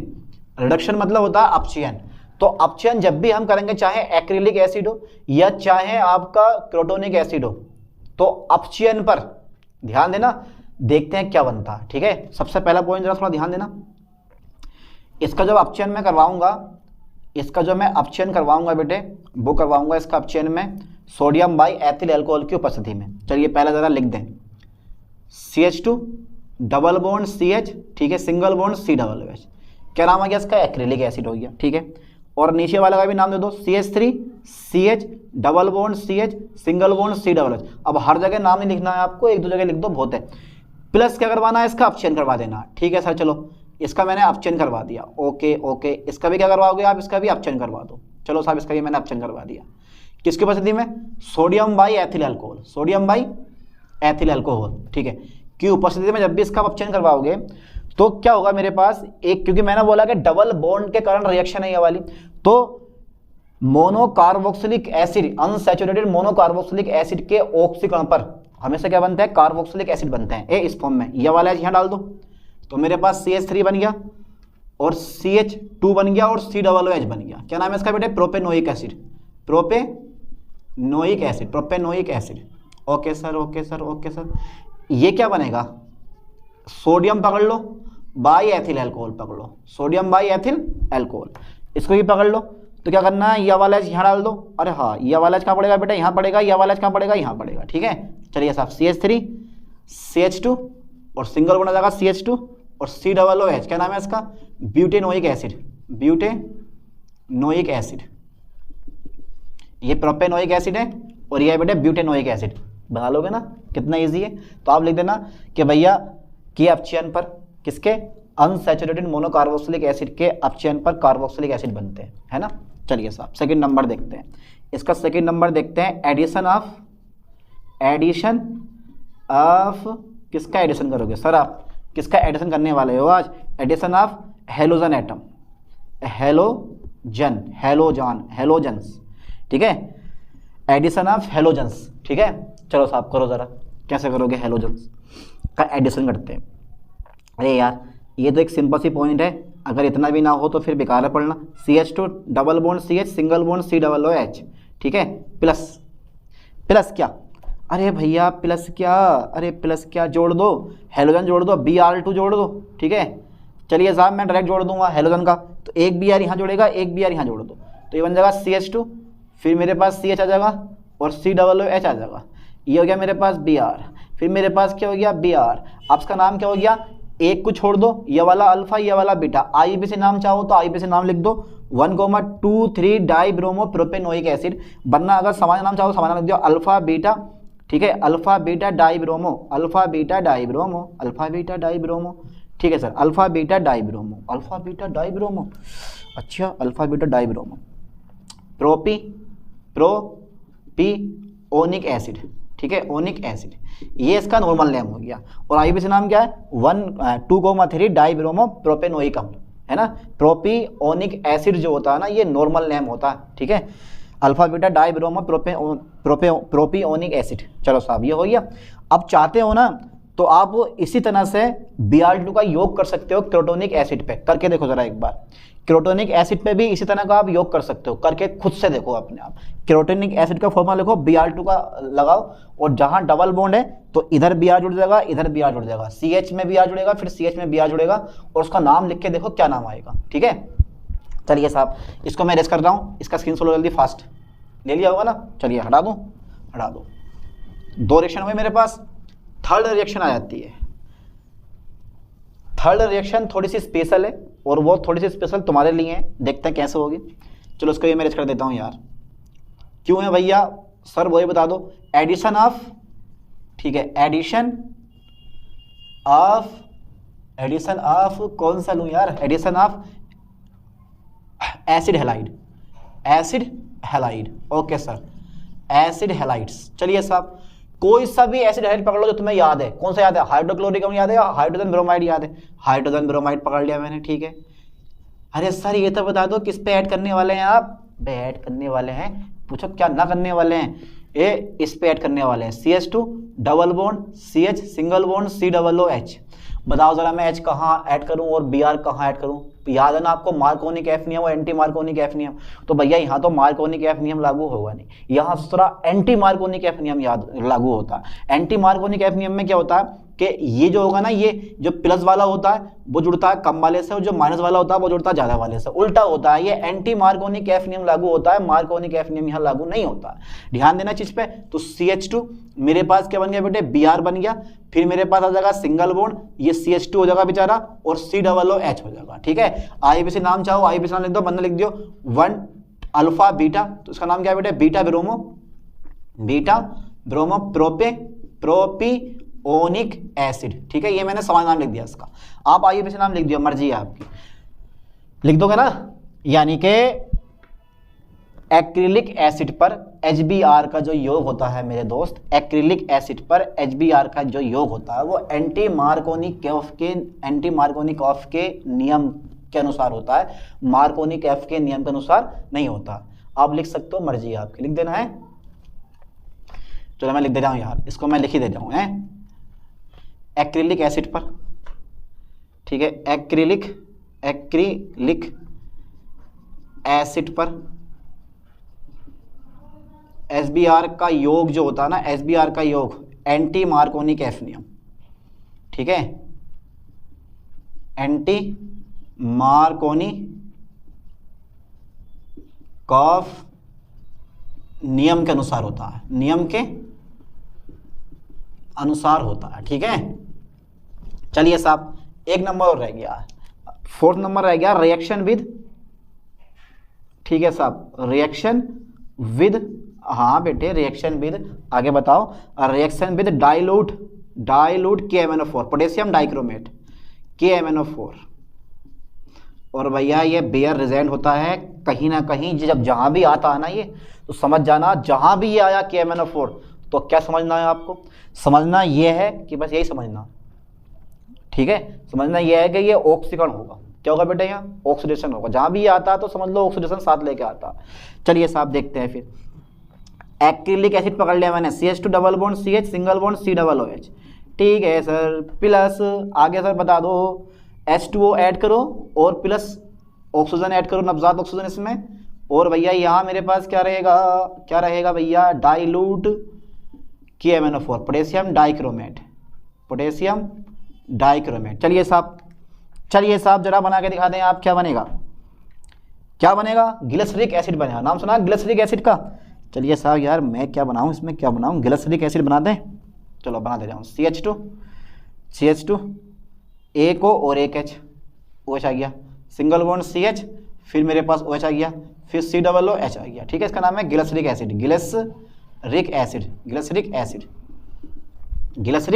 रिडक्शन मतलब होता है अपचयन। तो अपचयन जब भी हम करेंगे, चाहे एक्रिलिक एसिड हो या चाहे आपका क्रोटोनिक एसिड हो, तो अपचयन पर ध्यान देना, देखते हैं क्या बनता है, ठीक है। सबसे पहला पॉइंट जरा थोड़ा ध्यान देना, इसका जब अपचयन मैं करवाऊंगा, इसका जो मैं अपचयन करवाऊंगा बेटे, वो करवाऊंगा इसका अपचयन में सोडियम बाई एथिल अल्कोहल की उपस्थिति में। चलिए पहले जरा लिख दें, CH2 डबल बॉन्ड CH, ठीक है, सिंगल बॉन्ड COOH, क्या नाम आ गया इसका, एक्रिलिक एसिड हो गया, ठीक है। और नीचे वाला का भी नाम दे दो, CH3 CH double bond CH single bond COOH। अब हर जगह नाम नहीं लिखना है आपको, एक दो जगह लिख दो बहुत है। प्लस क्या करवाना है, इसका अपचयन करवा देना, ठीक है सर। चलो इसका मैंने अपचयन करवा दिया, ओके ओके। इसका भी क्या करवाओगे आप, इसका भी अपचयन करवा दो। चलो साहब इसका भी मैंने अपचयन करवा दिया, किसकी उपस्थिति में, sodium by ethyl alcohol, sodium by ethyl alcohol, ठीक है, की उपस्थिति में जब भी इसका अपचयन करवाओगे तो क्या होगा मेरे पास एक, क्योंकि मैंने बोला कि डबल बॉन्ड के कारण रिएक्शन है ये वाली, तो monocarboxylic acid, unsaturated monocarboxylic acid के ऑक्सीकरण पर हमेशा क्या बनता है, कार्बोक्सिलिक एसिड बनते हैं, इस फॉर्म में। ये वाला यहाँ डाल दो, तो मेरे पास CH3 बन गया और CH2 बन गया और COOH बन गया। क्या नाम है इसका बेटे, propanoic acid, propanoic acid, propanoic acid. Okay sir okay sir okay sir. ये क्या बनेगा, सोडियम पकड़ लो बाई एथिल अल्कोहल पकड़ लो, सोडियम बाई एथिल अल्कोहल, इसको भी पकड़ लो। तो क्या करना है, ये वाला यहाँ डाल दो, अरे हाँ ये वाला कहाँ पड़ेगा बेटा, यहाँ पड़ेगा, ये वाला कहाँ पड़ेगा, यहाँ पड़ेगा, ठीक है। चलिए साहब CH3 CH2 और सिंगल बना जाएगा CH2 और COOH, क्या नाम है इसका, ब्यूटेनोइक एसिड, ब्यूटेनोइक एसिड। ये प्रोपेनोइक एसिड है और ये बेटे ब्यूटेनोइक एसिड, बना लोगे ना, कितना इजी है। तो आप लिख देना कि भैया के अपचयन पर, किसके, अनसैचुरेटेड मोनोकार्बोक्सिलिक एसिड के अपचयन पर कार्बोक्सिलिक एसिड बनते हैं, है ना। चलिए साहब सेकंड नंबर देखते हैं, इसका सेकंड नंबर देखते हैं, एडिशन ऑफ किसका एडिशन करोगे सर आप, किसका एडिशन करने वाले हो आज, addition of halogen atom, halogens, ठीक है, एडिशन ऑफ हेलोजन्स, ठीक है। चलो साहब करो जरा, कैसे करोगे, हेलोजन्स का एडिशन करते हैं। अरे यार ये तो एक सिंपल सी पॉइंट है, अगर इतना भी ना हो तो फिर बेकार है पढ़ना। CH2 double bond CH single bond COOH, ठीक है, प्लस क्या, अरे भैया प्लस क्या, अरे प्लस क्या, जोड़ दो, हेलोजन जोड़ दो, Br2 जोड़ दो, ठीक है। चलिए साहब मैं डायरेक्ट जोड़ दूंगा हेलोजन का, तो एक Br यहाँ जोड़ेगा, एक Br यहाँ जोड़ दो, तो ये बन जाएगा CH2, फिर मेरे पास CH आ जाएगा और COOH आ जाएगा, ये हो गया मेरे पास Br, फिर मेरे पास क्या हो गया Br। अब इसका नाम क्या हो गया, एक को छोड़ दो, ये वाला अल्फा ये वाला बीटा, IUPAC नाम चाहो तो IUPAC नाम लिख दो, 1,2,3 डाई ब्रोमो प्रोपेनोइक एसिड, वरना अगर सामान्य नाम चाहो तो सामान्य नाम लिख दो अल्फा बीटा, ठीक है, alpha beta dibromo, alpha beta dibromo, alpha beta dibromo, ठीक है sir, alpha beta dibromo, alpha beta dibromo, अच्छा alpha beta dibromo, propionic acid, ठीक है, ओनिक एसिड, ये इसका नॉर्मल नेम हो गया। और IUPAC नाम क्या है, 2,3 डाई ब्रोमो प्रोपेनोइक अम्ल, है ना। प्रोपिओनिक एसिड जो होता है ना, ये नॉर्मल नेम होता है, ठीक है, alpha beta dibromo propionic acid. चलो साहब ये हो गया। अब चाहते हो ना तो आप इसी तरह से Br2 का योग कर सकते हो क्रोटोनिक एसिड पे, करके देखो जरा एक बार, क्रोटोनिक एसिड पे भी इसी तरह का आप योग कर सकते हो, करके खुद से देखो अपने आप। क्रोटोनिक एसिड का फॉर्मूला लिखो, Br2 का लगाओ, और जहां डबल बॉन्ड है तो इधर Br जुड़ जाएगा, इधर Br जुड़ जाएगा, CH में Br जुड़ेगा, फिर CH में Br जुड़ेगा, और उसका नाम लिख के देखो क्या नाम आएगा, ठीक है। चलिए साहब, इसको मैं रेस कर रहा हूँ, इसका स्क्रीनशॉट लो जल्दी, फास्ट ले लिया होगा ना। चलिए हटा दूँ, हटा दो। 2 रिएक्शन हुए मेरे पास, थर्ड रिएक्शन आ जाती है। थर्ड रिएक्शन थोड़ी सी स्पेशल है और वो थोड़ी सी स्पेशल तुम्हारे लिए है, देखते हैं कैसे होगी। चलो उसको ये मैं रेस कर देता हूँ यार। क्यों है भैया सर, वही बता दो। एडिशन ऑफ, ठीक है, एडिशन ऑफ कौन सा लूँ यार, addition of acid halide, acid halide, okay sir, acid halides. चलिए साहब, कोई सा भी एसिड हैलाइड पकड़ लो जो तुम्हें याद है। कौन सा याद है? हाइड्रोक्लोरिक याद है या हाइड्रोजन ब्रोमाइड याद है? हाइड्रोजन ब्रोमाइड पकड़ लिया मैंने, ठीक है। अरे सर ये तो बता दो किस पे ऐड करने वाले हैं आप? पे ऐड करने वाले हैं, पूछो क्या ना करने वाले हैं। इस पे ऐड करने वाले हैं CH2 double bond CH single bond COOH। बताओ जरा मैं H कहाँ ऐड करूं और Br कहाँ ऐड करूं? याद है ना आपको मार्कोनिक एफ नियम और एंटी मार्कोनिक एफ नियम। तो भैया यहाँ तो मार्कोनिक एफ नियम लागू होगा नहीं, यहाँ थोड़ा एंटी मार्कोनिक एफ नियम याद लागू होता है। एंटी मार्कोनिक एफ नियम में क्या होता है कि ये जो होगा ना, ये जो प्लस वाला होता है वो जुड़ता है कम वाले से और जो माइनस वाला होता है वो जुड़ता है ज्यादा वाले से, उल्टा होता है। ये एंटी मार्कोनिक एफ नियम लागू होता है, मार्कोनिक एफ नियम यहाँ लागू नहीं होता। ध्यान देना चीज पे। तो CH2 मेरे पास क्या बन गया बेटे? Br बन गया। फिर मेरे पास आ जाएगा सिंगल बॉन्ड, ये CH2 हो जाएगा बेचारा और COOH हो जाएगा, ठीक है। IUPAC नाम चाहो IUPAC नाम लिख दो, बंदा लिख दियो 1 अल्फा बीटा, तो इसका नाम क्या है बेटे? बीटा ब्रोमो प्रोपिओनिक एसिड, ठीक है। ये मैंने समान नाम लिख दिया इसका। आप IUPAC नाम लिख दियो, मर्जी है आपकी, लिख दोगे ना। यानी कि एक्रिलिक एसिड पर HBr का जो योग होता है मेरे दोस्त, एक्रिलिक एसिड पर HBr का जो योग होता है वो एंटी मार्कोनिक ऑफ के नियम के अनुसार होता है, मार्कोनिक एफ के नियम के अनुसार नहीं होता। आप लिख सकते हो, मर्जी है आपकी, लिख देना है। चलो मैं लिख दे रहा हूं यार, इसको मैं लिख ही दे रहा हूं। एक्रिलिक एसिड पर, ठीक है, एक्रिलिक एसिड पर HBr का योग जो होता है ना, HBr का योग एंटी मार्कोनिक एफ नियम, ठीक है, एंटी मार्कोनिक ऑफ नियम के अनुसार होता है, नियम के अनुसार होता है, ठीक है। चलिए साहब, एक नंबर और रह गया, 4th नंबर रह गया रिएक्शन विद, ठीक है साहब, रिएक्शन विद, हाँ बेटे रिएक्शन विद, आगे बताओ। Reaction with dilute KMnO4, potassium dichromate KMnO4। और भैया ये बेयर रिजेंट होता है कहीं ना कहीं, जब जहां भी आता है ना ये, तो समझ जाना जहां भी ये आया KMnO4, तो क्या समझना है आपको? समझना ये है कि बस यही समझना, ठीक है, समझना ये है कि ये ऑक्सीकरण होगा। क्या होगा बेटे? यहाँ ऑक्सीडेशन होगा। जहां भी ये आता है तो समझ लो ऑक्सीडेशन साथ लेके आता है। चलिए साहब देखते हैं फिर। एक्रिलिक एसिड पकड़ लिया मैंने, CH2 double bond CH single bond COOH, ठीक है सर। प्लस आगे सर बता दो, H2O ऐड करो और प्लस ऑक्सीजन ऐड करो, नवजात ऑक्सीजन इसमें। और भैया यहाँ मेरे पास क्या रहेगा भैया? Dilute KMnO4, potassium dichromate. चलिए साहब जरा बना के दिखा दें आप, क्या बनेगा? ग्लिसरिक एसिड बनेगा। नाम सुना ग्लिसरिक एसिड का? चलिए साहब यार मैं क्या बनाऊं इसमें, क्या बनाऊं? ग्लिसरिक एसिड बना दें, चलो बना दे रहा हूँ। CH2 एक O और एक H, OH आ गया, सिंगल बॉन्ड CH, फिर मेरे पास OH आ गया, फिर COOH आ गया, ठीक है। इसका नाम है ग्लिसरिक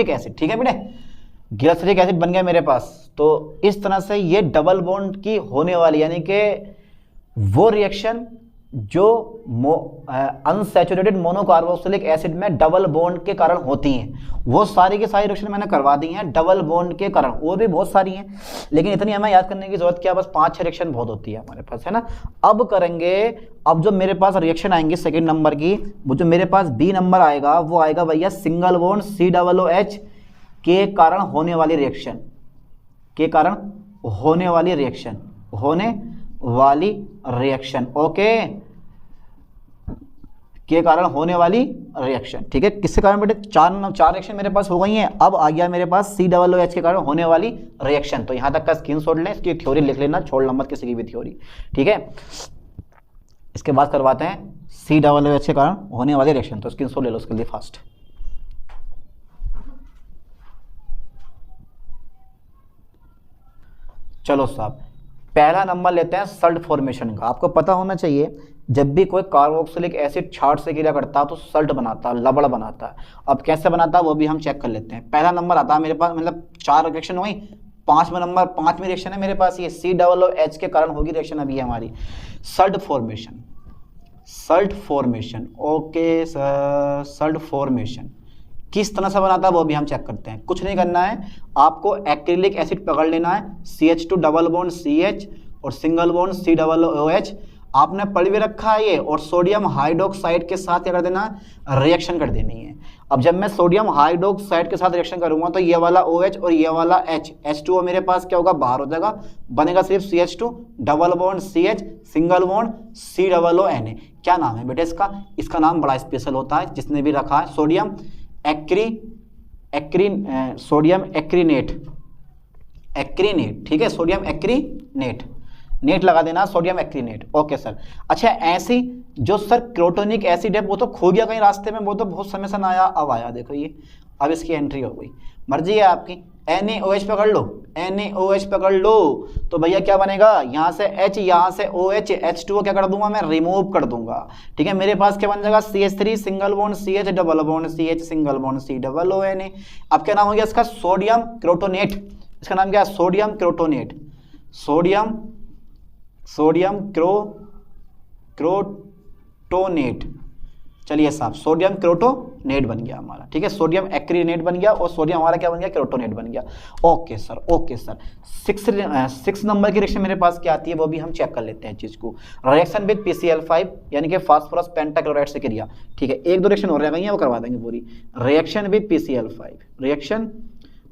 एसिड, ठीक है बेटे, ग्लिसरिक एसिड बन गया मेरे पास। तो इस तरह से ये डबल बॉन्ड की होने वाली, यानी कि वो रिएक्शन जो अनसैचुरेटेड मोनोकार्बोक्सिलिक एसिड में डबल बॉन्ड के कारण होती हैं, वो सारी की सारी रिएक्शन मैंने करवा दी हैं डबल बॉन्ड के कारण। और भी बहुत सारी हैं, लेकिन इतनी हमें याद करने की जरूरत क्या, बस 5-6 रिएक्शन बहुत होती है हमारे पास, है ना। अब करेंगे, अब जो मेरे पास रिएक्शन आएंगे सेकेंड नंबर की, वो जो मेरे पास B नंबर आएगा वो आएगा भैया सिंगल बॉन्ड COOH के कारण होने वाली रिएक्शन, ओके, के कारण होने वाली रिएक्शन। ठीक है, किसके कारण बेटे, चार रिएक्शन मेरे पास हो गई हैं। अब आ गया मेरे पास COOH के कारण होने वाली रिएक्शन। तो यहाँ तक का स्क्रीनशॉट लें, इसकी थ्योरी लिख लेना, छोड़ना मत किसी की भी थ्योरी। ठीक है, इसके बाद करवाते हैं COOH के कारण होने वाली रिएक्शन। तो स्क्रीनशॉट ले लो उसके लिए फास्ट। चलो साहब, पहला नंबर लेते हैं सल्ट फॉर्मेशन का। आपको पता होना चाहिए जब भी कोई कार्बोक्सिलिक एसिड छाट से क्रिया करता है तो सल्ट बनाता है, लवण बनाता है। अब कैसे बनाता है वो भी हम चेक कर लेते हैं। पहला नंबर आता है मेरे पास, मतलब 4 रिएक्शन हुई, 5वीं रिएक्शन है मेरे पास ये COOH के कारण होगी रिएक्शन अभी हमारी Salt formation. Salt formation, okay sir, Salt formation किस तरह से बनाता है वो भी हम चेक करते हैं। कुछ नहीं करना है, आपको एक्रिलिक एसिड पकड़ लेना है, CH2 डबल बॉन्ड CH और सिंगल बॉन्ड COOH आपने पढ़ भी रखा है ये, और सोडियम हाइड्रोक्साइड के साथ क्या कर देना, रिएक्शन कर देनी है। अब जब मैं सोडियम हाइड्रोक्साइड के साथ रिएक्शन करूंगा तो ये वाला OH और ये वाला H2O मेरे पास क्या होगा, बाहर हो जाएगा, बनेगा सिर्फ CH2 double bond CH single bond COONA। क्या नाम है बेटे इसका, इसका नाम बड़ा स्पेशल होता है जिसने भी रखा है, सोडियम सोडियम एक्रीनेट। ठीक है, सोडियम एक्रीनेट, नेट लगा देना, सोडियम एक्रीनेट। Okay sir. अच्छा, ऐसी जो सर क्रोटोनिक एसिड है वो तो खो गया कहीं रास्ते में, वो तो बहुत समय से ना आया, अब आया, देखो ये अब इसकी एंट्री हो गई। मर्जी है आपकी, NaOH पकड़ लो, NaOH पकड़ लो, तो भैया क्या बनेगा, यहाँ से H, यहाँ से OH, H2O क्या कर दूंगा मैं, रिमूव कर दूंगा। ठीक है, मेरे पास क्या बन जाएगा, CH3 single bond CH double bond CH single bond COONA। अब क्या नाम हो गया इसका, सोडियम क्रोटोनेट। इसका नाम क्या है, सोडियम क्रोटोनेट, सोडियम क्रोटोनेट। चलिए साहब, सोडियम क्रोटोनेट बन गया हमारा। ठीक है, सोडियम एक्रीनेट बन गया और सोडियम हमारा क्या बन गया, क्रोटोनेट बन गया। Okay sir, okay sir. 6 number की रिएक्शन मेरे पास क्या आती है वो भी हम चेक कर लेते हैं चीज को। रिएक्शन विद PCl5 यानी कि फास्फोरस पेंटाक्लोराइड से क्रिया। ठीक है, 1-2 रिएक्शन हो रह गई है वो करवा देंगे पूरी। Reaction with PCl5, reaction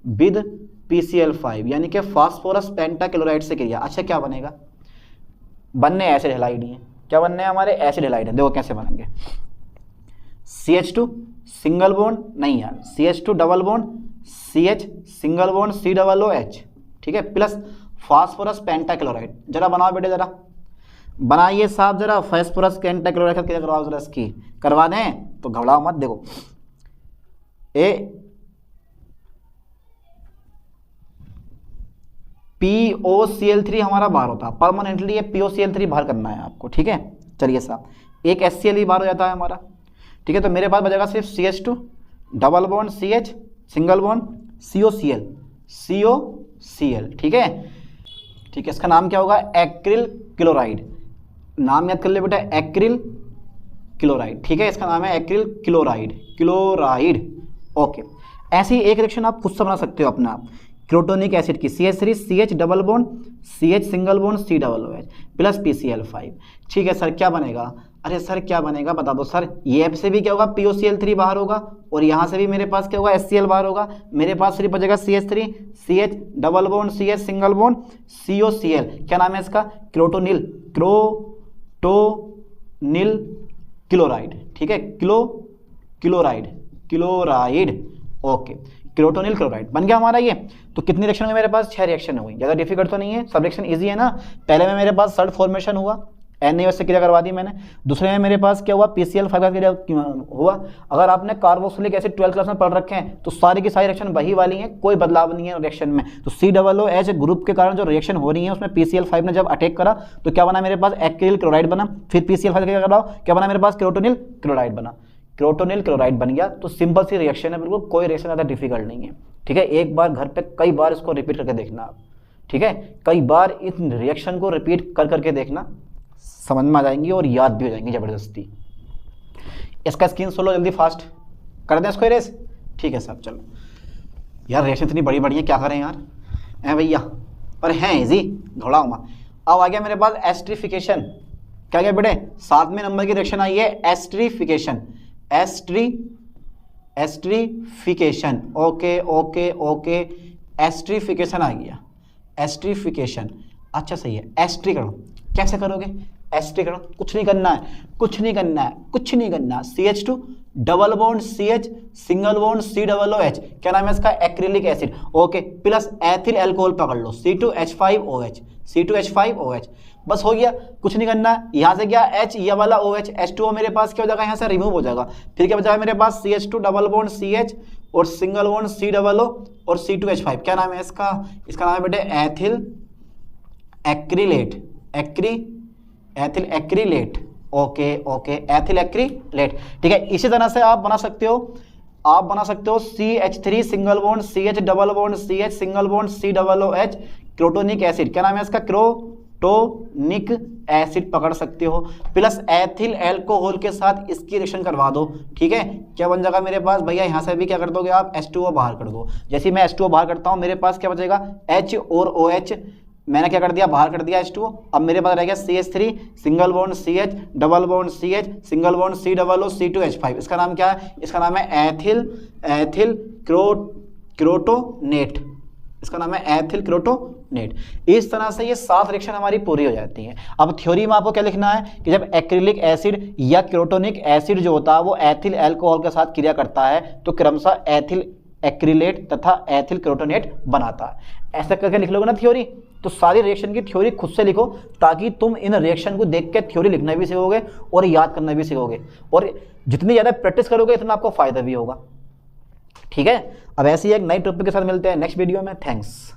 with PCl5 यानी कि फास्फोरस पेंटाक्लोराइड से क्रिया। अच्छा, क्या बनेगा, बनने एसिड हैलाइड है। क्या बनने हैं हमारे, एसिड हैलाइड है। देखो कैसे बनेंगे, CH2 सिंगल बॉन्ड, नहीं यार, CH2 double bond CH single bond COOH। ठीक है, प्लस फास्फोरस पेंटाक्लोराइड। जरा बनाओ बेटे, जरा बनाइए साहब, जरा फास्फोरस पेंटाक्लोराइड क्या करवाओ जरा, इसकी करवा दें तो घबराओ मत। देखो POCl3 हमारा बाहर होता है परमानेंटली, ये POCl3 बाहर करना है आपको। ठीक है, चलिए साहब, एक HCl भी बाहर हो जाता है हमारा। ठीक है, तो मेरे पास बचेगा सिर्फ CH2 double bond CH single bond COCl। ठीक है, ठीक है, इसका नाम क्या होगा, एक्रिल क्लोराइड। नाम याद कर ले बेटा, एक्रिल क्लोराइड। ठीक है, इसका नाम है एक्रिल क्लोराइड। ओके, ऐसी एक रिएक्शन आप खुद से बना सकते हो अपना आप, क्रोटोनिक एसिड की CH3 CH double bond CH single bond COOH plus PCl5। ठीक है सर, क्या बनेगा, अरे सर क्या बनेगा बता दो सर। ये से भी क्या होगा, POCl3 बाहर होगा और यहाँ से भी मेरे पास क्या होगा, HCl बाहर होगा। मेरे पास सिर्फ बचेगा CH3 CH double bond CH single bond COCl। क्या नाम है इसका, क्रोटोनिल क्लोराइड। ठीक है, क्लोराइड। ओके, क्रोटोनिल क्लोराइड बन गया हमारा ये। तो कितनी रिएक्शन हुई मेरे पास, 6 रिएक्शन हुई। ज़्यादा डिफिकल्ट तो नहीं है, सब रिएक्शन इजी है ना। पहले में मेरे पास सल्ट फॉर्मेशन हुआ, NaOH से क्रिया करवा दी मैंने। दूसरे में मेरे पास क्या हुआ, PCl5 का क्रिया हुआ। अगर आपने कार्बोक्सिलिक एसिड 12th क्लास में पढ़ रखे हैं तो सारी की सारी रिएक्शन वही वाली हैं, कोई बदलाव नहीं है रिएक्शन में। तो COOH ग्रुप के कारण जो रिएक्शन हो रही है उसमें PCl5 ने जब अटैक करा तो क्या बना मेरे पास, एक्रिल क्लोराइड बना। फिर PCl5 का क्या बना मेरे पास, क्रोटोनिल क्लोराइड बना। क्रोटोनिल क्लोराइड बन गया। तो सिंपल सी रिएक्शन है, बिल्कुल कोई रिएक्शन ज़्यादा डिफिकल्ट नहीं है। ठीक है, एक बार घर पे कई बार इसको रिपीट करके देखना आप। ठीक है, कई बार इस रिएक्शन को रिपीट कर करके देखना, समझ में आ जाएंगी और याद भी हो जाएंगी ज़बरदस्ती। इसका स्क्रीनशॉट लो जल्दी, फास्ट कर दें इसको इरेज। ठीक है साहब, चलो यार, रिएक्शन इतनी बड़ी बड़ी है, क्या करें यार, हैं भैया, पर हैं इजी, घबराओ मत। अब आ गया मेरे पास एस्ट्रिफिकेशन। क्या गया बेटे, 7वें नंबर की रिएक्शन आई है एस्ट्रिफिकेशन। एस्ट्रिफिकेशन, ओके, एस्ट्रिफिकेशन आ गया, एस्ट्रिफिकेशन। अच्छा सही है, एस्ट्रीकरण कैसे करोगे, एस्ट्रीकरण कुछ नहीं करना है, CH2 double bond CH, single bond COOH, क्या नाम है इसका, acrylic acid. Okay, plus ethyl alcohol पकड़ लो, C2H5OH, C2H5OH, बस हो गया, कुछ नहीं करना। यहाँ से क्या H, ये वाला OH, H2O मेरे पास क्या हो जाएगा, यहाँ से रिमूव हो जाएगा। फिर क्या बचा मेरे पास, CH2 डबल बॉन्ड CH और सिंगल बॉन्ड COO और C2H5, क्या नाम है इसका, इसका नाम है बेटे ethyl acrylate, ethyl acrylate. Okay okay, ethyl acrylate, ठीक है। इसी तरह से आप बना सकते हो, CH3 single bond CH double bond CH single bond COOH, crotonic acid, क्या नाम है इसका, क्रोटोनिक एसिड पकड़ सकते हो, प्लस एथिल अल्कोहल के साथ इसकी रिएक्शन करवा दो, ठीक है। क्या बन जाएगा मेरे पास भैया, यहाँ से भी क्या कर दोगे आप, H2O बाहर कर दो। जैसे मैं H2O बाहर करता हूँ, मेरे पास क्या बचेगा, H और OH, मैंने क्या कर दिया, बाहर कर दिया H2O। अब मेरे पास रह गया CH3 single bond CH double bond CH single bond COO C2H5, इसका नाम क्या है, इसका नाम है एथिल क्रोटोनेट, इसका नाम है एथिल क्रोटोनेट। इस तरह से ये 7 रिएक्शन हमारी पूरी हो जाती हैं। अब थ्योरी में आपको क्या लिखना है कि जब एक्रिलिक एसिड या क्रोटोनिक एसिड जो होता है वो एथिल अल्कोहल के साथ क्रिया करता है तो क्रमशः एथिल एक्रिलेट तथा एथिल क्रोटोनेट बनाता है। ऐसा करके लिख लोगे ना थ्योरी, तो सारी रिएक्शन की थ्योरी खुद से लिखो ताकि तुम इन रिएक्शन को देख के थ्योरी लिखना भी सीखोगे और याद करना भी सीखोगे, और जितनी ज़्यादा प्रैक्टिस करोगे इतना आपको फायदा भी होगा, ठीक है। अब ऐसी एक नई टॉपिक के साथ मिलते हैं नेक्स्ट वीडियो में। थैंक्स।